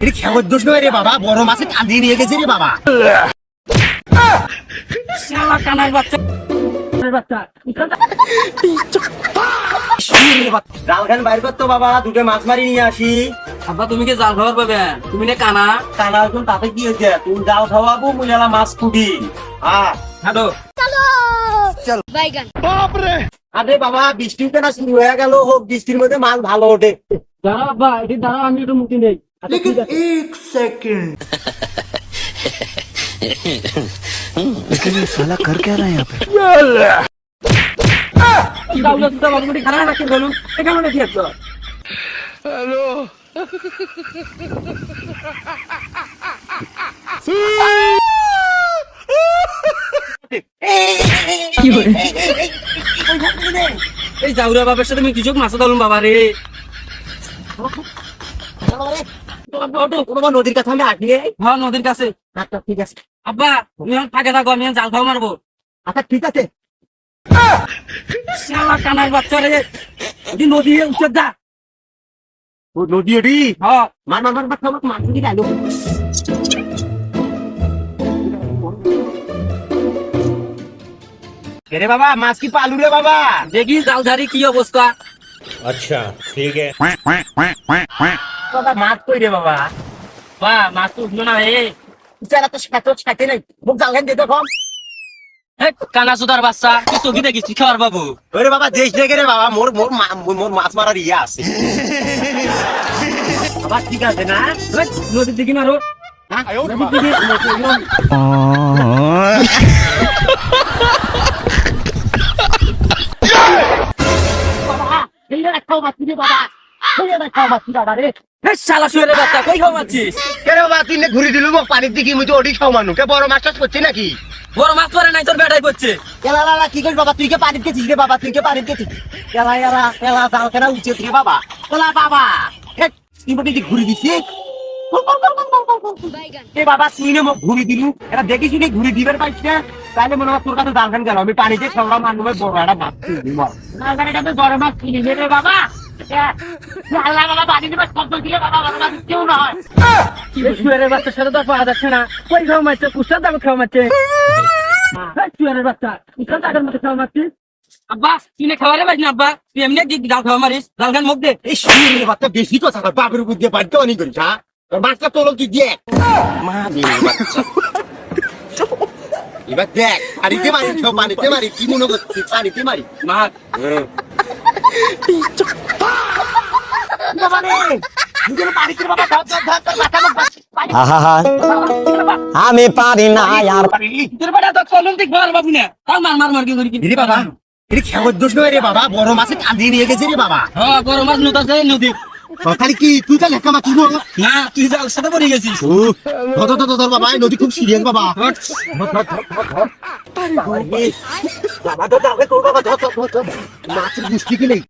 এটা খেয়াল দোষ নয় রে বাবা, বড় মাছে কান্দি নিয়ে গেছে রে বাবা। শালা কানার বাচ্চা জালখান বাইর করতো বাবা, দুটো মাছ মারি নিয়ে আসি। আব্বা তুমি কি জাল খাওয়ার পাবে? তুমি না কানা কানা একজন তাতে কি হয়েছে, তুমি জাল খাওয়াবো মুলালা মাছ কুটি। হ্যাঁ হ্যালো চল বাইগান আরে বাবা বৃষ্টি উঠে না শুরু হয়ে গেল, হোক বৃষ্টির মধ্যে মাছ ভালো ওঠে। দাঁড়া আব্বা, এটি দাঁড়া, আমি একটু মুক্তি নেই। एक सेकंड लेकिन ये साला कर क्या रहा है यहाँ पे? খারাপ রাখতে বলুন, এখানে রেখে আসছো। এই জাউরা বাবার সাথে আমি কিছু মাছ ধরুন বাবা রে। নদীর কাছে আমি আসি। হ্যাঁ নদীর কাছে। আচ্ছা ঠিক আছে আব্বা তুমি এখন ফাঁকে থাকো, আমি এখন জাল খাওয়া মারবো। আচ্ছা ঠিক আছে। শালা কানার বাচ্চা রে, এটি নদী উচ্চে যা। ও নদী ওটি হ্যাঁ মার মার মার মার মার মাছ দিকে গেল। রে বাবা মাছ কি পালু রে বাবা? দেখি জাল ঝাড়ি কি অবস্থা। अच्छा ठीक है বাবা মাছ কই রে বাবা? বা মাছ তো উঠলো না রে। বিচারা তো সাথে নাই, মুখ জালখান দিয়ে দেখো। কানা সুদার বাচ্চা তুই চোখি দেখিস খাওয়ার বাবু। ওরে বাবা দেশ দেখে রে বাবা, মোর মোর মোর মাছ মারার ইয়ে আছে। বাবা ঠিক আছে না? নদীর দিকে মারো। হ্যাঁ? নদীর দিকে বাবা, এই যে খাও মাছ রে বাবা, এই যে খাও মাছ বাবা রে। শালা শুয়ে বাচ্চা কই খাওয়া মারছিস? কেন বাবা তিনে ঘুরি দিলু মোক পানির দিকে, মুই তো ওডি খাও মানু কে বড় মাছ টাছ করছি নাকি? বড় মাছ পরে নাই তোর বেটাই করছে। এলা লা কি কইস বাবা, তুই কে পানির দিকে রে বাবা, তুই কে পানির দিকে এলা এলা এলা জাল কেন উচিত রে বাবা? এলা বাবা হেট তুই মতে ঘুরি দিছি। বাইগান এ বাবা তুই না মোক ঘুরি দিলু, এটা দেখিস নি ঘুরি দিবার পাইছে, তাইলে মনে হয় তোর কাছে জালখান গেল, আমি পানিতে সঙ্গা মানুষ বড় একটা মাছ কিনি মর জালখানে বড় মাছ কিনি রে বাবা। আল্লাহ বাবা পানি দিবা শব্দ দিলে বাবা বড় মাছ কেউ না হয়। শুয়ারের বাচ্চার সাথে তো পাওয়া যাচ্ছে না। কই খাওয়া মারছে? কুষ্টার দামে খাওয়া মারছে। শুয়ারের বাচ্চা কুষ্টার দামের মধ্যে খাওয়া মারছিস। আব্বা তুই না খাওয়ারে পাইস না আব্বা, তুই এমনি জাল খাওয়া মারিস। জালখান মুখ দে। এই শুয়ে বাচ্চা বেশি কথা কর, বাপের উপর দিয়ে বাড়িতে অনেক করিস। হ্যাঁ তোর মাছটা তোল তুই দিয়ে মা দিয়ে বাচ্চা। এবার দেখ পানিতে মারি, পানিতে মারি, কি মনে করছিস? পানিতে মারি মা বাবা রে, দুজনে পানিতে বাবা ধর ধর ধর ধর মাথা মুখ পানি। আমি পারি না আর তোর বেটা তো চলুন ঠিক মার বাবু না। তাও মার মার মার কি করি কি? রে বাবা এটা খেয়াল দোষ নয় রে বাবা, বড় মাছে কান্দি নিয়ে গেছে রে বাবা। হ্যাঁ বড় মাছ নতাছে নদী। খালি কি তুই তো লেখা মাছ না তুই জাল সাথে পড়ে গেছিস। ধর ধর ধর বাবা, এই নদী খুব সিরিয়াস বাবা। হট। বাবা ধর ধর বাবা ধর ধর ধর মাছের গুষ্টি কি নেই।